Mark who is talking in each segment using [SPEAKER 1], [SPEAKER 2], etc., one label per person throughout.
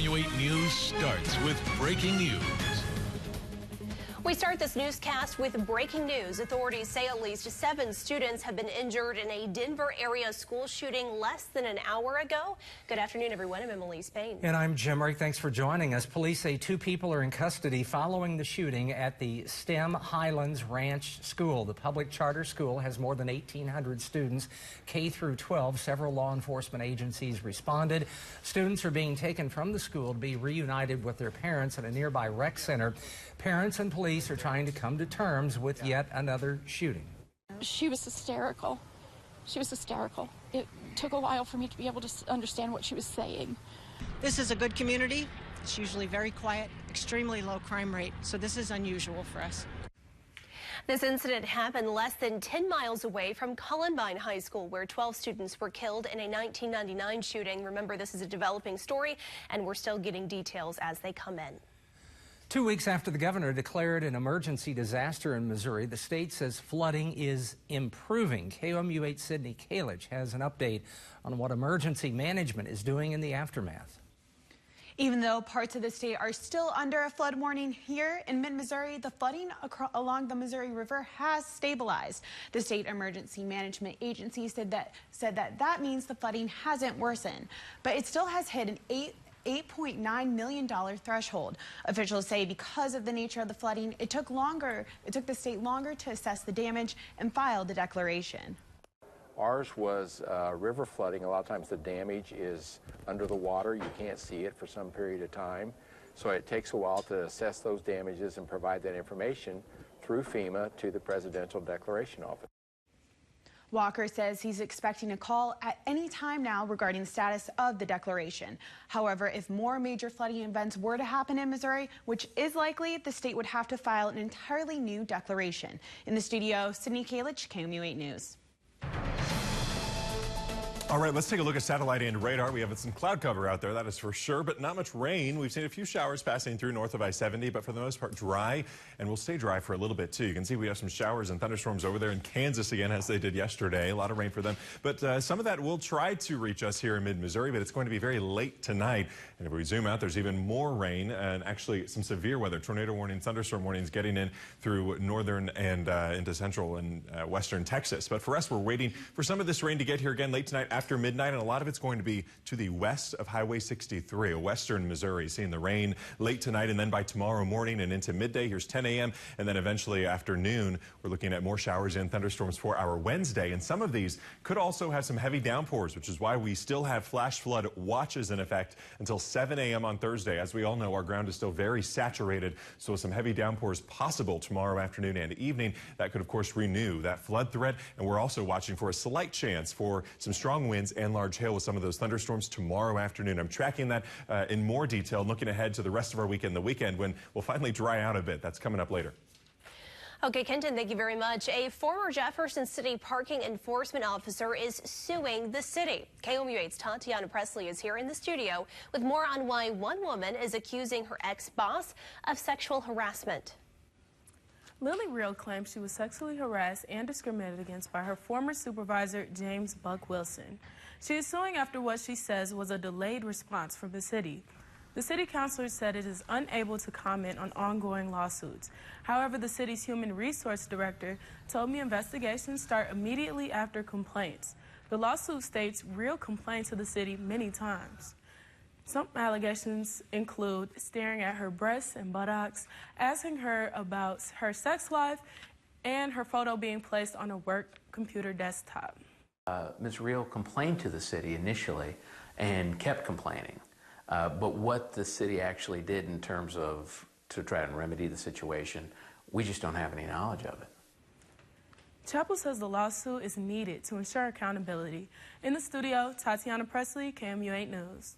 [SPEAKER 1] KOMU 8 News starts with breaking news.
[SPEAKER 2] We start this newscast with breaking news. Authorities say at least 7 students have been injured in a Denver area school shooting less than an hour ago. Good afternoon, everyone. I'm Emily Spain.
[SPEAKER 3] And I'm Jim Rick. Thanks for joining us. Police say 2 people are in custody following the shooting at the STEM Highlands Ranch School. The public charter school has more than 1,800 students, K through 12. Several law enforcement agencies responded. Students are being taken from the school to be reunited with their parents at a nearby rec center. Parents and police are trying to come to terms with yet another shooting.
[SPEAKER 4] She was hysterical. She was hysterical. It took a while for me to be able to understand what she was saying.
[SPEAKER 5] This is a good community. It's usually very quiet, extremely low crime rate, so this is unusual for us.
[SPEAKER 2] This incident happened less than 10 miles away from Columbine High School, where 12 students were killed in a 1999 shooting. Remember, this is a developing story, and we're still getting details as they come in.
[SPEAKER 3] 2 weeks after the governor declared an emergency disaster in Missouri, the state says flooding is improving. KOMU 8 Sydney Kalich has an update on what emergency management is doing in the aftermath.
[SPEAKER 6] Even though parts of the state are still under a flood warning, here in mid-Missouri, the flooding along the Missouri River has stabilized. The State Emergency Management Agency said that means the flooding hasn't worsened, but it still has hit an $8.9 million threshold. Officials say because of the nature of the flooding, it took the state longer to assess the damage and file the declaration.
[SPEAKER 7] Ours was river flooding. A lot of times the damage is under the water. You can't see it for some period of time. So it takes a while to assess those damages and provide that information through FEMA to the Presidential Declaration Office.
[SPEAKER 6] Walker says he's expecting a call at any time now regarding the status of the declaration. However, if more major flooding events were to happen in Missouri, which is likely, the state would have to file an entirely new declaration. In the studio, Sydney Kalich, KOMU 8 News.
[SPEAKER 8] All right, let's take a look at satellite and radar. We have some cloud cover out there, that is for sure, but not much rain. We've seen a few showers passing through north of I-70, but for the most part dry, and we'll stay dry for a little bit too. You can see we have some showers and thunderstorms over there in Kansas again, as they did yesterday. A lot of rain for them, but some of that will try to reach us here in mid-Missouri, but it's going to be very late tonight. And if we zoom out, there's even more rain and actually some severe weather. Tornado warnings, thunderstorm warnings getting in through northern and into central and western Texas. But for us, we're waiting for some of this rain to get here again late tonight after midnight, and a lot of it's going to be to the west of Highway 63, western Missouri, seeing the rain late tonight, and then by tomorrow morning and into midday, here's 10 a.m., and then eventually afternoon, we're looking at more showers and thunderstorms for our Wednesday, and some of these could also have some heavy downpours, which is why we still have flash flood watches in effect until 7 a.m. on Thursday. As we all know, our ground is still very saturated, so some heavy downpours possible tomorrow afternoon and evening. That could, of course, renew that flood threat, and we're also watching for a slight chance for some strong winds and large hail with some of those thunderstorms tomorrow afternoon. I'm tracking that in more detail, looking ahead to the rest of our weekend, the weekend when we'll finally dry out a bit. That's coming up later.
[SPEAKER 2] Okay, Kenton, thank you very much. A former Jefferson City parking enforcement officer is suing the city. KOMU 8's Tatiana Presley is here in the studio with more on why one woman is accusing her ex-boss of sexual harassment.
[SPEAKER 9] Lily Real claims she was sexually harassed and discriminated against by her former supervisor, James Buck Wilson. She is suing after what she says was a delayed response from the city. The city councilor said it is unable to comment on ongoing lawsuits. However, the city's human resource director told me investigations start immediately after complaints. The lawsuit states Real complained to the city many times. Some allegations include staring at her breasts and buttocks, asking her about her sex life, and her photo being placed on a work computer desktop.
[SPEAKER 10] Ms. Real complained to the city initially and kept complaining. But what the city actually did in terms of to try and remedy the situation, we just don't have any knowledge of it.
[SPEAKER 9] Chappell says the lawsuit is needed to ensure accountability. In the studio, Tatiana Presley, KOMU 8 News.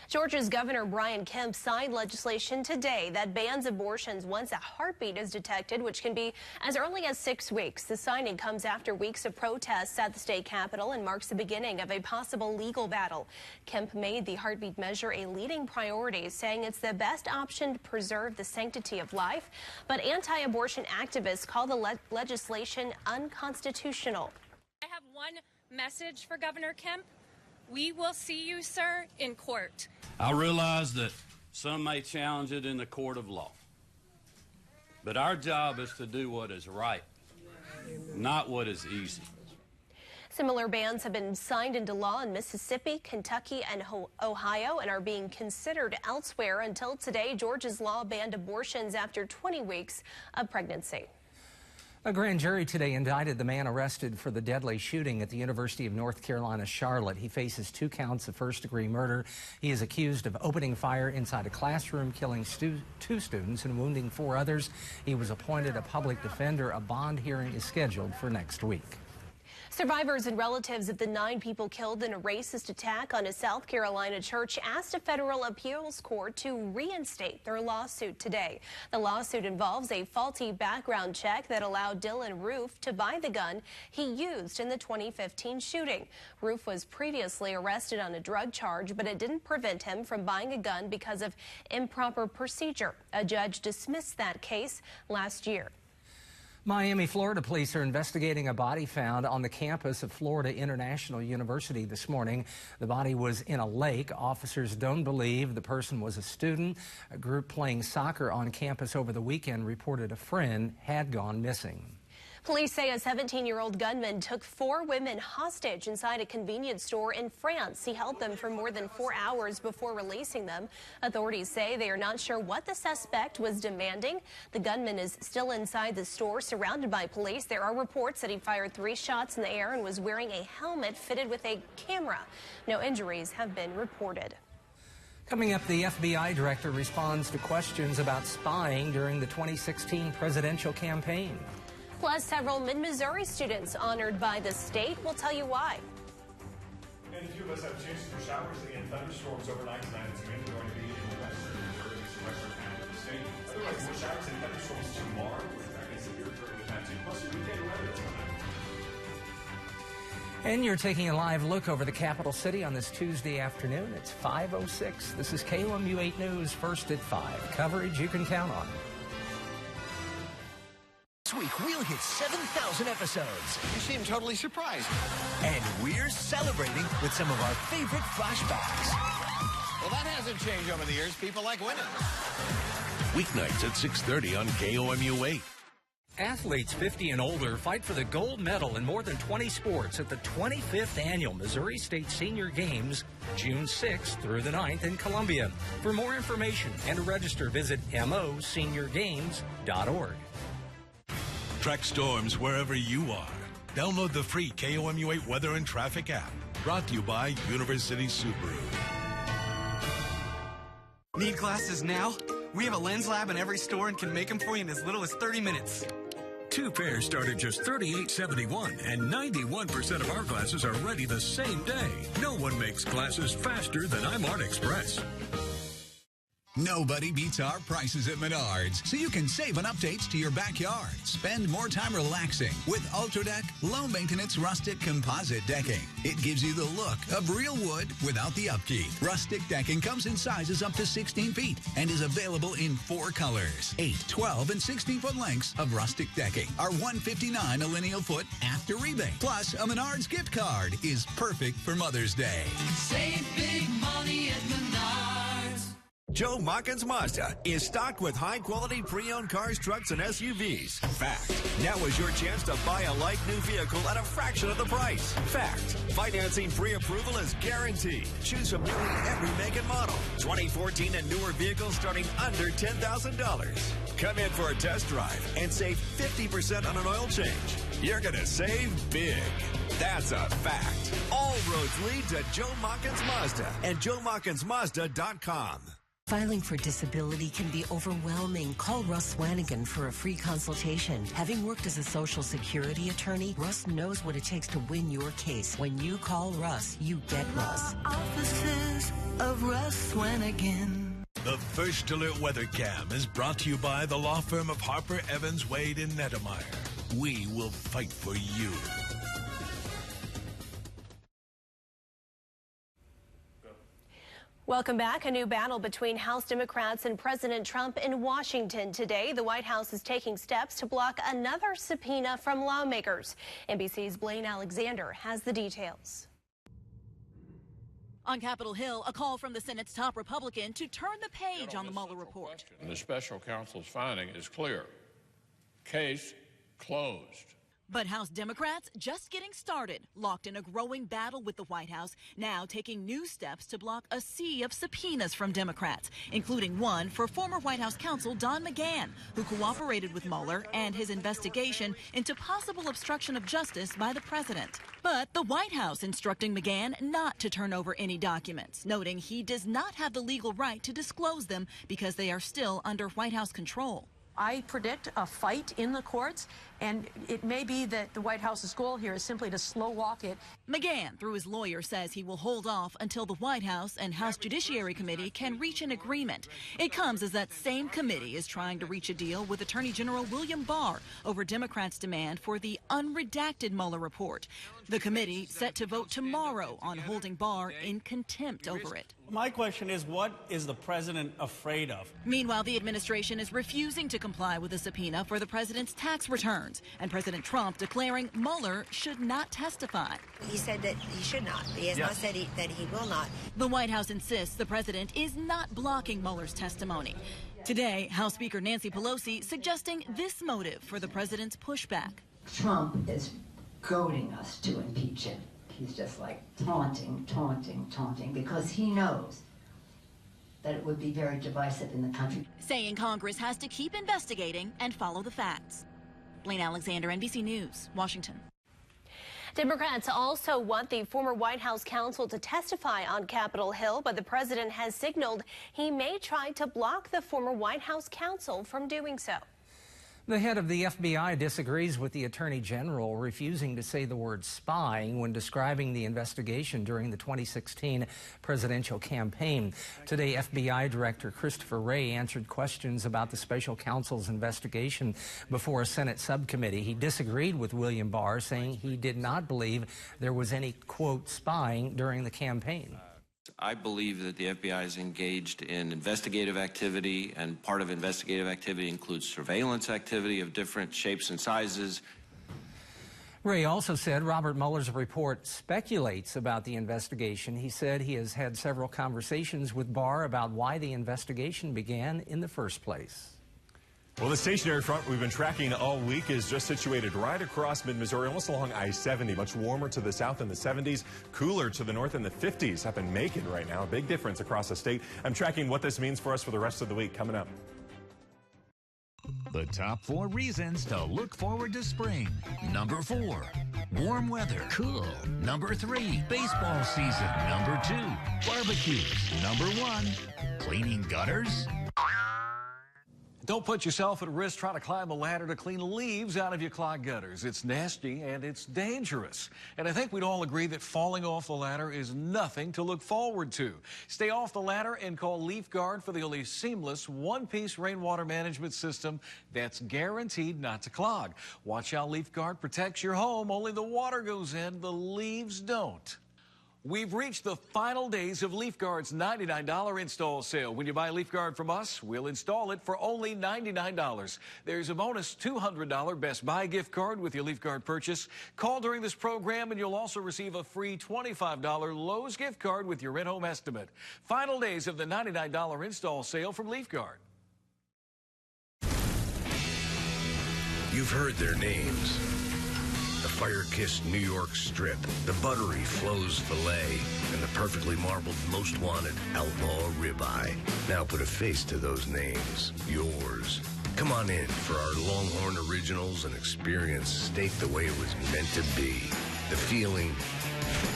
[SPEAKER 2] Georgia's Governor Brian Kemp signed legislation today that bans abortions once a heartbeat is detected, which can be as early as 6 weeks. The signing comes after weeks of protests at the state capitol and marks the beginning of a possible legal battle. Kemp made the heartbeat measure a leading priority, saying it's the best option to preserve the sanctity of life. But anti-abortion activists call the legislation unconstitutional.
[SPEAKER 11] I have one message for Governor Kemp. We will see you, sir, in court. I realize that some may challenge it in the court of law, but our job is to do what is right, not what is easy.
[SPEAKER 2] Similar bans have been signed into law in Mississippi, Kentucky, and Ohio and are being considered elsewhere. Until today, Georgia's law banned abortions after 20 weeks of pregnancy.
[SPEAKER 3] A grand jury today indicted the man arrested for the deadly shooting at the University of North Carolina, Charlotte. He faces 2 counts of first-degree murder. He is accused of opening fire inside a classroom, killing 2 students and wounding 4 others. He was appointed a public defender. A bond hearing is scheduled for next week.
[SPEAKER 2] Survivors and relatives of the 9 people killed in a racist attack on a South Carolina church asked a federal appeals court to reinstate their lawsuit today. The lawsuit involves a faulty background check that allowed Dylan Roof to buy the gun he used in the 2015 shooting. Roof was previously arrested on a drug charge, but it didn't prevent him from buying a gun because of improper procedure. A judge dismissed that case last year.
[SPEAKER 3] Miami, Florida police are investigating a body found on the campus of Florida International University this morning. The body was in a lake. Officers don't believe the person was a student. A group playing soccer on campus over the weekend reported a friend had gone missing.
[SPEAKER 2] Police say a 17-year-old gunman took 4 women hostage inside a convenience store in France. He held them for more than 4 hours before releasing them. Authorities say they are not sure what the suspect was demanding. The gunman is still inside the store, surrounded by police. There are reports that he fired 3 shots in the air and was wearing a helmet fitted with a camera. No injuries have been reported.
[SPEAKER 3] Coming up, the FBI director responds to questions about spying during the 2016 presidential campaign.
[SPEAKER 2] Plus, several mid-Missouri students honored by the state. We'll tell you why.
[SPEAKER 8] And a few of us have chances for showers and thunderstorms overnight tonight. It's mainly going to be in the western Missouri, western half of the state. Otherwise, more showers and thunderstorms tomorrow. We're expecting severe turbulent that too. Plus, weekend weather tonight.
[SPEAKER 3] And you're taking a live look over the capital city on this Tuesday afternoon. It's 5:06. This is KOMU 8 News, first at 5. Coverage you can count on.
[SPEAKER 12] This week, we'll hit 7,000 episodes.
[SPEAKER 13] You seem totally surprised.
[SPEAKER 12] And we're celebrating with some of our favorite flashbacks.
[SPEAKER 13] Well, that hasn't changed over the years. People like winning.
[SPEAKER 1] Weeknights at 6:30 on KOMU 8.
[SPEAKER 3] Athletes 50 and older fight for the gold medal in more than 20 sports at the 25th Annual Missouri State Senior Games, June 6th through the 9th in Columbia. For more information and to register, visit moseniorgames.org.
[SPEAKER 1] Track storms wherever you are. Download the free KOMU 8 Weather and Traffic app. Brought to you by University Subaru.
[SPEAKER 14] Need glasses now? We have a lens lab in every store and can make them for you in as little as 30 minutes.
[SPEAKER 1] 2 pairs start at just $38.71, and 91% of our glasses are ready the same day. No one makes glasses faster than iMart Express.
[SPEAKER 15] Nobody beats our prices at Menards, so you can save on updates to your backyard. Spend more time relaxing with UltraDeck low-maintenance rustic composite decking. It gives you the look of real wood without the upkeep. Rustic decking comes in sizes up to 16 feet and is available in 4 colors. 8, 12, and 16-foot lengths of rustic decking are $159 a lineal foot after rebate. Plus, a Menards gift card is perfect for Mother's Day.
[SPEAKER 16] Save big money at Menards.
[SPEAKER 17] Joe Mockins Mazda is stocked with high-quality pre-owned cars, trucks, and SUVs. Fact. Now is your chance to buy a like-new vehicle at a fraction of the price. Fact. Financing pre-approval is guaranteed. Choose from nearly every make and model. 2014 and newer vehicles starting under $10,000. Come in for a test drive and save 50% on an oil change. You're going to save big. That's a fact. All roads lead to Joe Mockins Mazda and JoeMockinsMazda.com.
[SPEAKER 18] Filing for disability can be overwhelming. Call Russ Swanigan for a free consultation. Having worked as a Social Security attorney, Russ knows what it takes to win your case. When you call Russ, you get Russ.
[SPEAKER 16] Offices of Russ Swanigan.
[SPEAKER 1] The First Alert Weather Cam is brought to you by the law firm of Harper, Evans, Wade, and Nettemeyer. We will fight for you.
[SPEAKER 2] Welcome back. A new battle between House Democrats and President Trump in Washington today. The White House is taking steps to block another subpoena from lawmakers. NBC's Blaine Alexander has the details.
[SPEAKER 19] On Capitol Hill, a call from the Senate's top Republican to turn the page on the Mueller report.
[SPEAKER 20] The special counsel's finding is clear. Case closed.
[SPEAKER 19] But House Democrats just getting started, locked in a growing battle with the White House, now taking new steps to block a sea of subpoenas from Democrats, including one for former White House counsel Don McGahn, who cooperated with Mueller and his investigation into possible obstruction of justice by the president. But the White House instructing McGahn not to turn over any documents, noting he does not have the legal right to disclose them because they are still under White House control.
[SPEAKER 21] I predict a fight in the courts, and it may be that the White House's goal here is simply to slow walk it.
[SPEAKER 19] McGahn, through his lawyer, says he will hold off until the White House and House Judiciary Committee can reach an agreement. It comes as that same committee is trying to reach a deal with Attorney General William Barr over Democrats' demand for the unredacted Mueller report. The committee set to vote tomorrow on holding Barr in contempt over it.
[SPEAKER 22] My question is, what is the president afraid of?
[SPEAKER 19] Meanwhile, the administration is refusing to comply with a subpoena for the president's tax returns, and President Trump declaring Mueller should not testify.
[SPEAKER 23] He said that he should not. He has not said that he will not.
[SPEAKER 19] The White House insists the president is not blocking Mueller's testimony. Today, House Speaker Nancy Pelosi suggesting this motive for the president's pushback.
[SPEAKER 24] Trump is goading us to impeach him. He's just like taunting, because he knows that it would be very divisive in the country.
[SPEAKER 19] Saying Congress has to keep investigating and follow the facts. Blaine Alexander, NBC News, Washington.
[SPEAKER 2] Democrats also want the former White House counsel to testify on Capitol Hill, but the president has signaled he may try to block the former White House counsel from doing so.
[SPEAKER 3] The head of the FBI disagrees with the Attorney General, refusing to say the word spying when describing the investigation during the 2016 presidential campaign. Today, FBI Director Christopher Wray answered questions about the special counsel's investigation before a Senate subcommittee. He disagreed with William Barr, saying he did not believe there was any, quote, spying during the campaign.
[SPEAKER 25] I believe that the FBI is engaged in investigative activity, and part of investigative activity includes surveillance activity of different shapes and sizes.
[SPEAKER 3] Wray also said Robert Mueller's report speculates about the investigation. He said he has had several conversations with Barr about why the investigation began in the first place.
[SPEAKER 8] Well, the stationary front we've been tracking all week is just situated right across mid-Missouri, almost along I-70. Much warmer to the south in the 70s, cooler to the north in the 50s up in Macon right now. A big difference across the state. I'm tracking what this means for us for the rest of the week coming up.
[SPEAKER 12] The top 4 reasons to look forward to spring. Number 4, warm weather. Cool. Number 3, baseball season. Number 2, barbecues. Number 1, cleaning gutters.
[SPEAKER 26] Don't put yourself at risk trying to climb a ladder to clean leaves out of your clogged gutters. It's nasty and it's dangerous. And I think we'd all agree that falling off the ladder is nothing to look forward to. Stay off the ladder and call Leaf Guard for the only seamless one-piece rainwater management system that's guaranteed not to clog. Watch how Leaf Guard protects your home. Only the water goes in, the leaves don't. We've reached the final days of Leaf Guard's $99 install sale. When you buy Leaf Guard from us, we'll install it for only $99. There's a bonus $200 Best Buy gift card with your Leaf Guard purchase. Call during this program and you'll also receive a free $25 Lowe's gift card with your in-home estimate. Final days of the $99 install sale from Leaf Guard.
[SPEAKER 27] You've heard their names. The fire-kissed New York strip, the buttery Flo's filet, and the perfectly marbled Most Wanted Outlaw ribeye. Now put a face to those names. Yours. Come on in for our Longhorn Originals and experience steak the way it was meant to be. The feeling,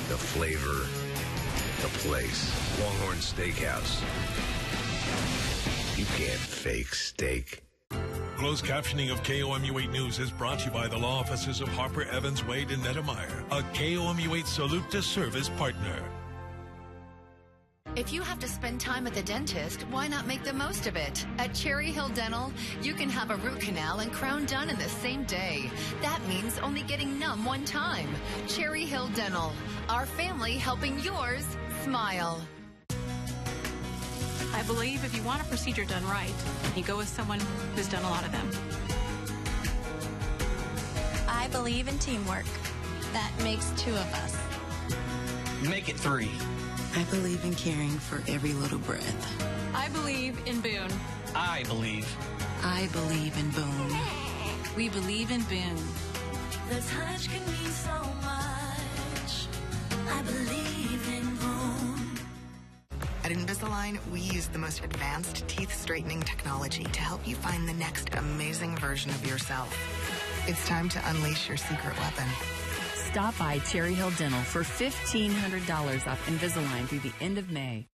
[SPEAKER 27] the flavor, the place. Longhorn Steakhouse. You can't fake steak.
[SPEAKER 28] Closed captioning of KOMU 8 News is brought to you by the law offices of Harper, Evans, Wade, and Nettemeyer, a KOMU 8 Salute to Service partner.
[SPEAKER 29] If you have to spend time at the dentist, why not make the most of it? At Cherry Hill Dental, you can have a root canal and crown done in the same day. That means only getting numb one time. Cherry Hill Dental, our family helping yours smile.
[SPEAKER 30] I believe if you want a procedure done right, you go with someone who's done a lot of them.
[SPEAKER 31] I believe in teamwork. That makes 2 of us.
[SPEAKER 32] Make it 3.
[SPEAKER 4] I believe in caring for every little breath.
[SPEAKER 30] I believe in Boone.
[SPEAKER 5] I believe.
[SPEAKER 4] I believe in Boone.
[SPEAKER 30] We believe in Boone.
[SPEAKER 16] The touch can mean so much. I believe in Boone.
[SPEAKER 6] At Invisalign, we use the most advanced teeth straightening technology to help you find the next amazing version of yourself. It's time to unleash your secret weapon.
[SPEAKER 7] Stop by Cherry Hill Dental for $1,500 off Invisalign through the end of May.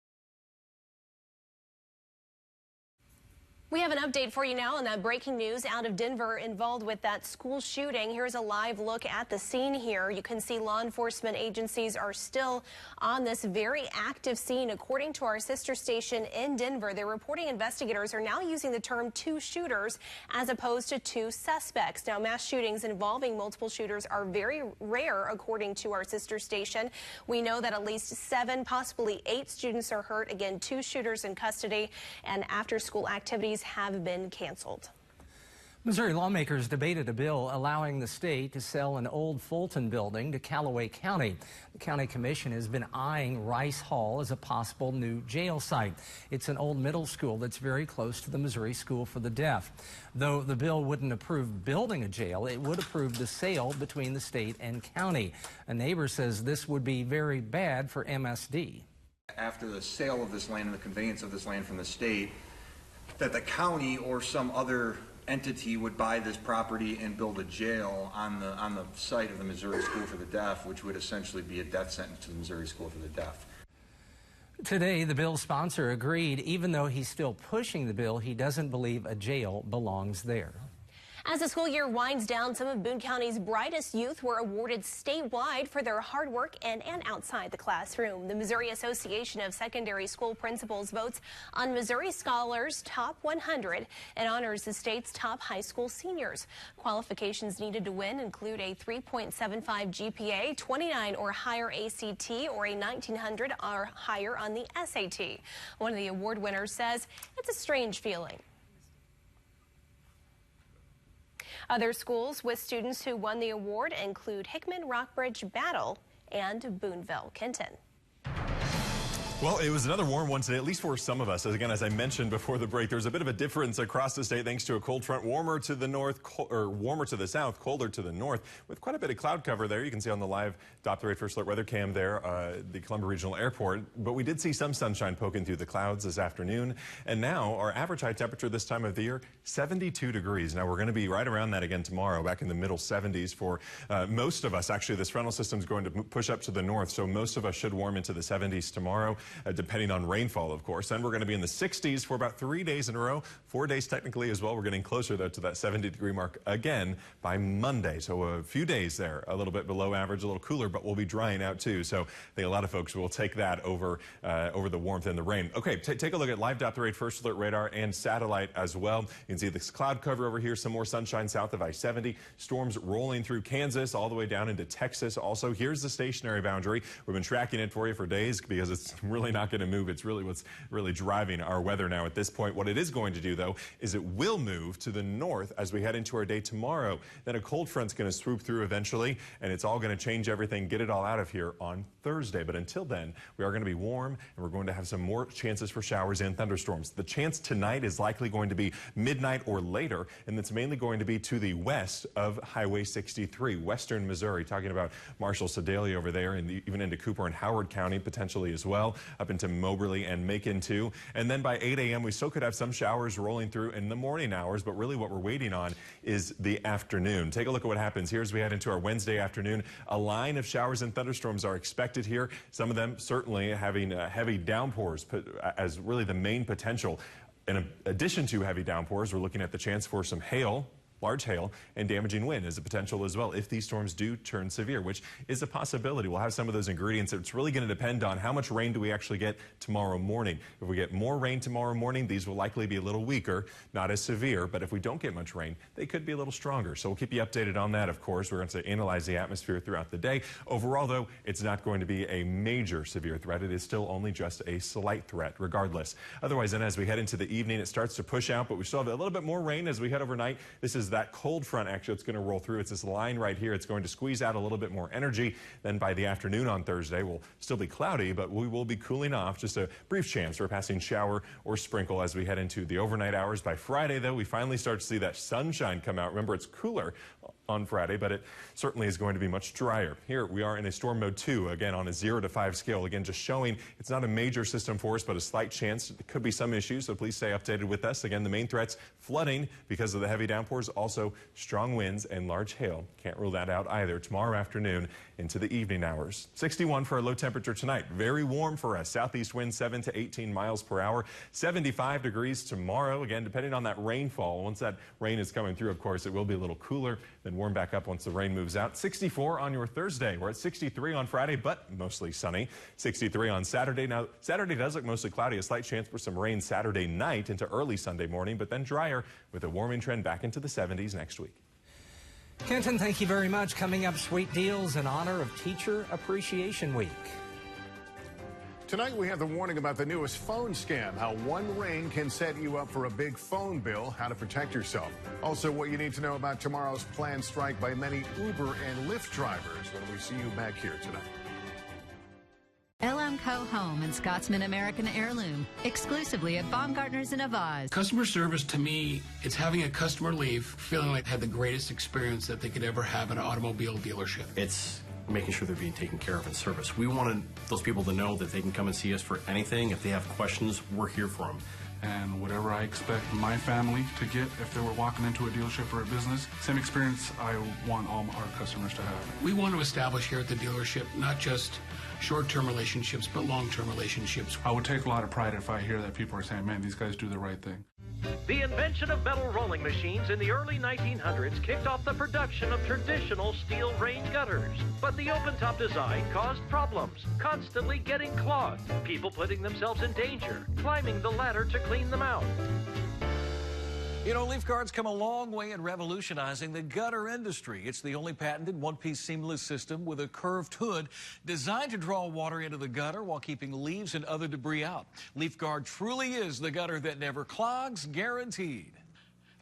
[SPEAKER 2] We have an update for you now on that breaking news out of Denver involved with that school shooting. Here's a live look at the scene here. You can see law enforcement agencies are still on this very active scene. According to our sister station in Denver, they're reporting investigators are now using the term two shooters as opposed to two suspects. Now, mass shootings involving multiple shooters are very rare, according to our sister station. We know that at least 7, possibly 8 students are hurt. Again, 2 shooters in custody, and after-school activities have been canceled.
[SPEAKER 3] Missouri lawmakers debated a bill allowing the state to sell an old Fulton building to Callaway County. The county commission has been eyeing Rice Hall as a possible new jail site. It's an old middle school that's very close to the Missouri School for the Deaf. Though the bill wouldn't approve building a jail, it would approve the sale between the state and county. A neighbor says this would be very bad for MSD.
[SPEAKER 9] After the sale of this land and the conveyance of this land from the state, that the county or some other entity would buy this property and build a jail on the site of the Missouri School for the Deaf, which would essentially be a death sentence to the Missouri School for the Deaf.
[SPEAKER 3] Today, the bill's sponsor agreed, even though he's still pushing the bill, he doesn't believe a jail belongs there.
[SPEAKER 2] As the school year winds down, some of Boone County's brightest youth were awarded statewide for their hard work in and outside the classroom. The Missouri Association of Secondary School Principals votes on Missouri Scholars Top 100 and honors the state's top high school seniors. Qualifications needed to win include a 3.75 GPA, 29 or higher ACT, or a 1900 or higher on the SAT. One of the award winners says it's a strange feeling. Other schools with students who won the award include Hickman, Rockbridge, Battle, and Boonville. Kenton.
[SPEAKER 8] Well, it was another warm one today, at least for some of us. As I mentioned before the break, there's a bit of a difference across the state thanks to a cold front, warmer to the north, or warmer to the south, colder to the north, with quite a bit of cloud cover there. You can see on the live Doppler 8 First Alert weather cam there, the Columbia Regional Airport. But we did see some sunshine poking through the clouds this afternoon. And now our average high temperature this time of the year, 72 degrees. Now we're going to be right around that again tomorrow, back in the middle 70s for most of us. Actually, this frontal system is going to push up to the north, so most of us should warm into the 70s tomorrow, depending on rainfall, of course. Then we're going to be in the 60s for about 3 days in a row, 4 days technically as well. We're getting closer, though, to that 70-degree mark again by Monday. So a few days there, a little bit below average, a little cooler, but we'll be drying out too. So I think a lot of folks will take that over the warmth and the rain. Okay, take a look at live Doppler 8 First Alert radar and satellite as well. You can see this cloud cover over here, some more sunshine south of I-70, storms rolling through Kansas all the way down into Texas. Also, here's the stationary boundary. We've been tracking it for you for days because it's really not going to move. It's really what's really driving our weather now at this point. What it is going to do, though, is it will move to the north as we head into our day tomorrow. Then a cold front's going to swoop through eventually, and it's all going to change everything, get it all out of here on Thursday. But until then, we are going to be warm, and we're going to have some more chances for showers and thunderstorms. The chance tonight is likely going to be midnight or later, and it's mainly going to be to the west of Highway 63, western Missouri, talking about Marshall, Sedalia over there, and even into Cooper and Howard County potentially as well, up into Moberly and Macon too. And then by 8 a.m. we still could have some showers rolling through in the morning hours, but really what we're waiting on is the afternoon. Take a look at what happens here as we head into our Wednesday afternoon. A line of showers and thunderstorms are expected here. Some of them certainly having heavy downpours as really the main potential. In addition to heavy downpours, we're looking at the chance for some hail, large hail, and damaging wind is a potential as well if these storms do turn severe, which is a possibility. We'll have some of those ingredients. It's really going to depend on how much rain do we actually get tomorrow morning. If we get more rain tomorrow morning, these will likely be a little weaker, not as severe, but if we don't get much rain, they could be a little stronger. So we'll keep you updated on that, of course. We're going to analyze the atmosphere throughout the day. Overall, though, it's not going to be a major severe threat. It is still only just a slight threat, regardless. Otherwise, then, as we head into the evening, it starts to push out, but we still have a little bit more rain as we head overnight. This is that cold front actually it's going to roll through. It's this line right here. It's going to squeeze out a little bit more energy. Then by the afternoon on Thursday, we'll still be cloudy, but we will be cooling off. Just a brief chance for a passing shower or sprinkle as we head into the overnight hours. By Friday, though, we finally start to see that sunshine come out. Remember, it's cooler on Friday, but it certainly is going to be much drier. Here we are in a storm mode 2, again on a 0 to 5 scale. Again, just showing it's not a major system for us, but a slight chance. There could be some issues, so please stay updated with us. Again, the main threats, flooding because of the heavy downpours, also strong winds and large hail. Can't rule that out either tomorrow afternoon into the evening hours. 61 for our low temperature tonight. Very warm for us. Southeast wind 7 to 18 miles per hour. 75 degrees tomorrow. Again, depending on that rainfall. Once that rain is coming through, of course, it will be a little cooler, then warm back up once the rain moves out. 64 on your Thursday. We're at 63 on Friday, but mostly sunny. 63 on Saturday. Now, Saturday does look mostly cloudy. A slight chance for some rain Saturday night into early Sunday morning, but then drier with a warming trend back into the 70s next week.
[SPEAKER 3] Kenton, thank you very much. Coming up, sweet deals in honor of Teacher Appreciation Week.
[SPEAKER 1] Tonight we have the warning about the newest phone scam, how one ring can set you up for a big phone bill, how to protect yourself. Also, what you need to know about tomorrow's planned strike by many Uber and Lyft drivers when we see you back here tonight.
[SPEAKER 5] LM Co. Home and Scotsman American Heirloom, exclusively at Baumgartner's in Avaz.
[SPEAKER 10] Customer service, to me, it's having a customer leave feeling like they had the greatest experience that they could ever have at an automobile dealership.
[SPEAKER 11] It's making sure they're being taken care of in service. We wanted those people to know that they can come and see us for anything. If they have questions, we're here for them.
[SPEAKER 13] And whatever I expect my family to get if they were walking into a dealership or a business, same experience I want all our customers to have.
[SPEAKER 10] We want to establish here at the dealership not just short-term relationships, but long-term relationships.
[SPEAKER 13] I would take a lot of pride if I hear that people are saying, man, these guys do the right thing.
[SPEAKER 14] The invention of metal rolling machines in the early 1900s kicked off the production of traditional steel rain gutters. But the open-top design caused problems, constantly getting clogged, people putting themselves in danger, climbing the ladder to clean them out.
[SPEAKER 26] You know, Leaf Guard's come a long way in revolutionizing the gutter industry. It's the only patented one-piece seamless system with a curved hood designed to draw water into the gutter while keeping leaves and other debris out. Leaf Guard truly is the gutter that never clogs, guaranteed.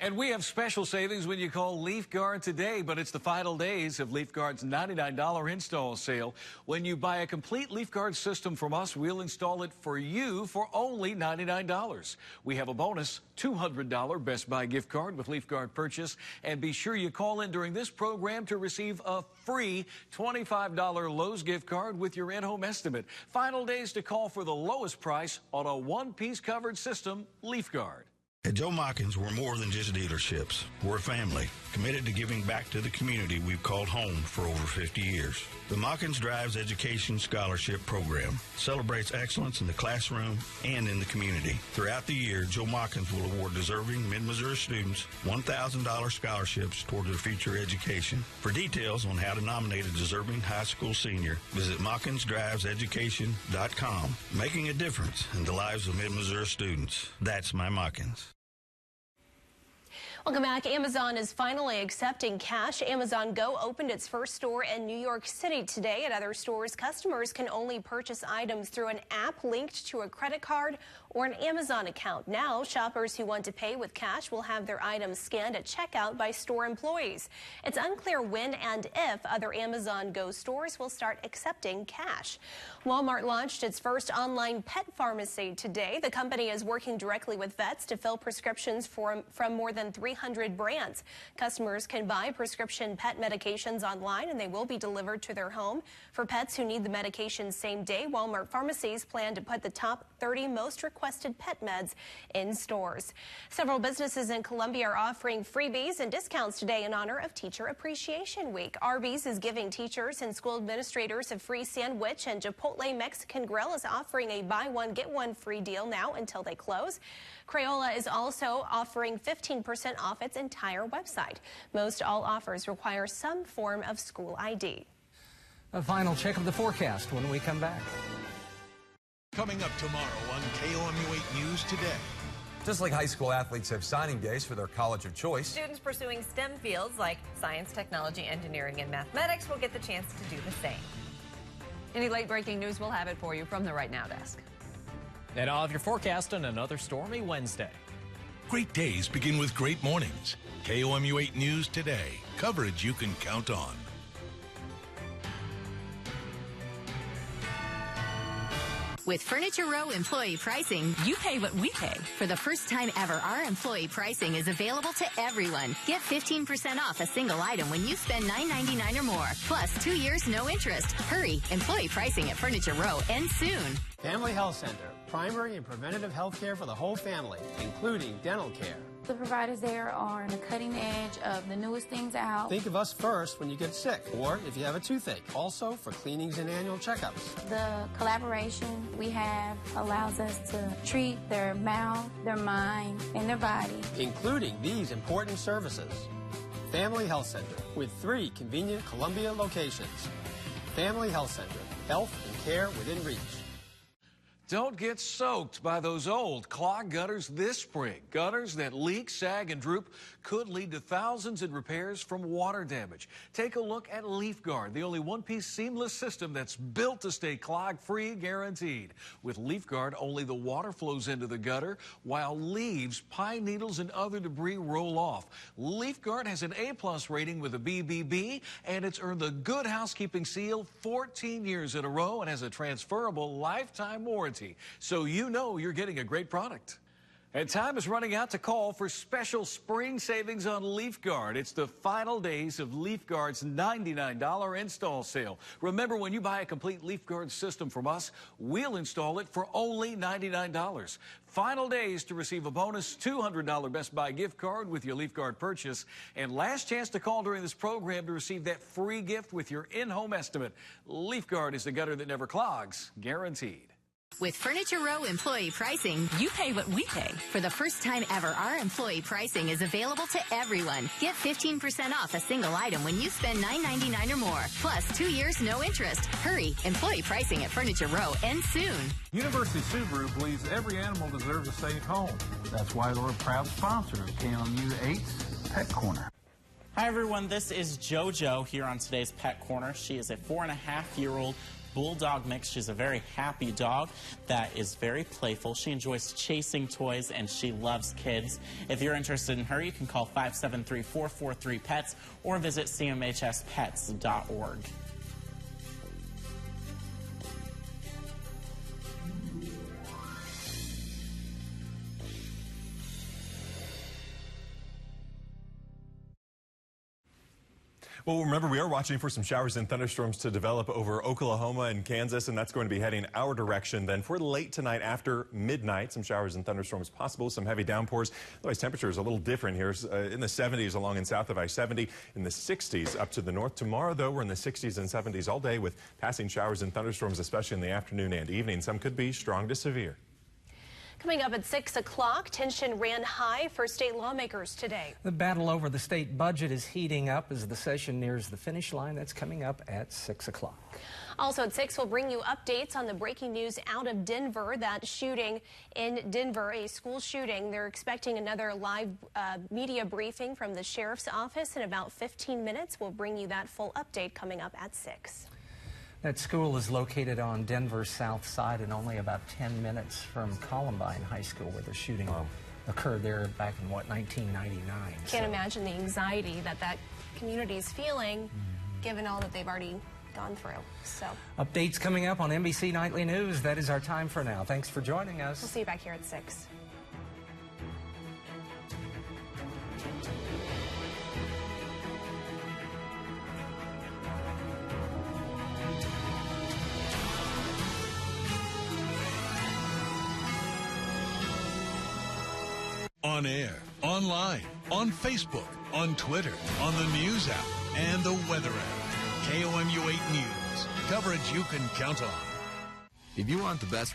[SPEAKER 26] And we have special savings when you call Leaf Guard today, but it's the final days of Leaf Guard's $99 install sale. When you buy a complete Leaf Guard system from us, we'll install it for you for only $99. We have a bonus $200 Best Buy gift card with Leaf Guard purchase. And be sure you call in during this program to receive a free $25 Lowe's gift card with your in-home estimate. Final days to call for the lowest price on a one-piece covered system, Leaf Guard.
[SPEAKER 15] At Joe Mockins, we're more than just dealerships. We're a family, committed to giving back to the community we've called home for over 50 years. The Mockins Drives Education Scholarship Program celebrates excellence in the classroom and in the community. Throughout the year, Joe Mockins will award deserving Mid-Missouri students $1,000 scholarships toward their future education. For details on how to nominate a deserving high school senior, visit MockinsDrivesEducation.com. Making a difference in the lives of Mid-Missouri students. That's my Mockins.
[SPEAKER 2] Welcome back. Amazon is finally accepting cash. Amazon Go opened its first store in New York City today. At other stores, customers can only purchase items through an app linked to a credit card or an Amazon account. Now, shoppers who want to pay with cash will have their items scanned at checkout by store employees. It's unclear when and if other Amazon Go stores will start accepting cash. Walmart launched its first online pet pharmacy today. The company is working directly with vets to fill prescriptions from more than 300 brands. Customers can buy prescription pet medications online, and they will be delivered to their home. For pets who need the medication same day, Walmart pharmacies plan to put the top 30 most requested pet meds in stores. Several businesses in Columbia are offering freebies and discounts today in honor of Teacher Appreciation Week. Arby's is giving teachers and school administrators a free sandwich, and Chipotle Mexican Grill is offering a buy one, get one free deal now until they close. Crayola is also offering 15% off its entire website. Most all offers require some form of school ID.
[SPEAKER 3] A final check of the forecast when we come back.
[SPEAKER 28] Coming up tomorrow on KOMU 8 News Today.
[SPEAKER 17] Just like high school athletes have signing days for their college of choice,
[SPEAKER 18] students pursuing STEM fields like science, technology, engineering, and mathematics will get the chance to do the same.
[SPEAKER 7] Any late breaking news, we'll have it for you from the Right Now desk.
[SPEAKER 20] And all of your forecast on another stormy Wednesday.
[SPEAKER 28] Great days begin with great mornings. KOMU 8 News Today. Coverage you can count on.
[SPEAKER 5] With Furniture Row employee pricing, you pay what we pay. For the first time ever, our employee pricing is available to everyone. Get 15% off a single item when you spend $9.99 or more. Plus 2 years, no interest. Hurry. Employee pricing at Furniture Row ends soon.
[SPEAKER 12] Family Health Center. Primary and preventative health care for the whole family, including dental care.
[SPEAKER 19] The providers there are on the cutting edge of the newest things out.
[SPEAKER 12] Think of us first when you get sick or if you have a toothache. Also for cleanings and annual checkups.
[SPEAKER 19] The collaboration we have allows us to treat their mouth, their mind, and their body.
[SPEAKER 12] Including these important services. Family Health Center with 3 convenient Columbia locations. Family Health Center. Health and care within reach.
[SPEAKER 26] Don't get soaked by those old clogged gutters this spring. Gutters that leak, sag, and droop could lead to thousands in repairs from water damage. Take a look at Leaf Guard, the only one-piece seamless system that's built to stay clog-free, guaranteed. With Leaf Guard, only the water flows into the gutter, while leaves, pine needles, and other debris roll off. Leaf Guard has an A+ rating with a BBB, and it's earned the Good Housekeeping seal 14 years in a row and has a transferable lifetime warranty. So you know you're getting a great product. And time is running out to call for special spring savings on Leaf Guard. It's the final days of Leaf Guard's $99 install sale. Remember, when you buy a complete Leaf Guard system from us, we'll install it for only $99. Final days to receive a bonus $200 Best Buy gift card with your Leaf Guard purchase. And last chance to call during this program to receive that free gift with your in-home estimate. Leaf Guard is the gutter that never clogs, guaranteed.
[SPEAKER 5] With Furniture Row employee pricing, you pay what we pay. For the first time ever, our employee pricing is available to everyone. Get 15% off a single item when you spend $9.99 or more. Plus 2 years, no interest. Hurry. Employee pricing at Furniture Row ends soon.
[SPEAKER 20] University Subaru believes every animal deserves a safe home. That's why they're a proud sponsor of KOMU 8's Pet Corner.
[SPEAKER 21] Hi, everyone. This is JoJo here on today's Pet Corner. She is a 4.5-year-old bulldog mix. She's a very happy dog that is very playful. She enjoys chasing toys and she loves kids. If you're interested in her, you can call 573-443-PETS or visit cmhspets.org.
[SPEAKER 8] Well, remember, we are watching for some showers and thunderstorms to develop over Oklahoma and Kansas, and that's going to be heading our direction. Then for late tonight after midnight, some showers and thunderstorms possible, some heavy downpours. Otherwise, temperature is a little different here. In the 70s along and south of I-70, in the 60s up to the north. Tomorrow, though, we're in the 60s and 70s all day with passing showers and thunderstorms, especially in the afternoon and evening. Some could be strong to severe.
[SPEAKER 2] Coming up at 6 o'clock, tension ran high for state lawmakers today.
[SPEAKER 3] The battle over the state budget is heating up as the session nears the finish line. That's coming up at 6 o'clock.
[SPEAKER 2] Also at 6, we'll bring you updates on the breaking news out of Denver, that shooting in Denver, a school shooting. They're expecting another live media briefing from the sheriff's office in about 15 minutes. We'll bring you that full update coming up at 6.
[SPEAKER 3] That school is located on Denver's south side and only about 10 minutes from Columbine High School, where the shooting occurred there back in, 1999.
[SPEAKER 2] Can't imagine the anxiety that that community is feeling, given all that they've already gone through. So,
[SPEAKER 3] updates coming up on NBC Nightly News. That is our time for now. Thanks for joining us.
[SPEAKER 2] We'll see you back here at 6.
[SPEAKER 28] On air, online, on Facebook, on Twitter, on the news app, and the weather app. KOMU 8 News. Coverage you can count on.
[SPEAKER 17] If you want the best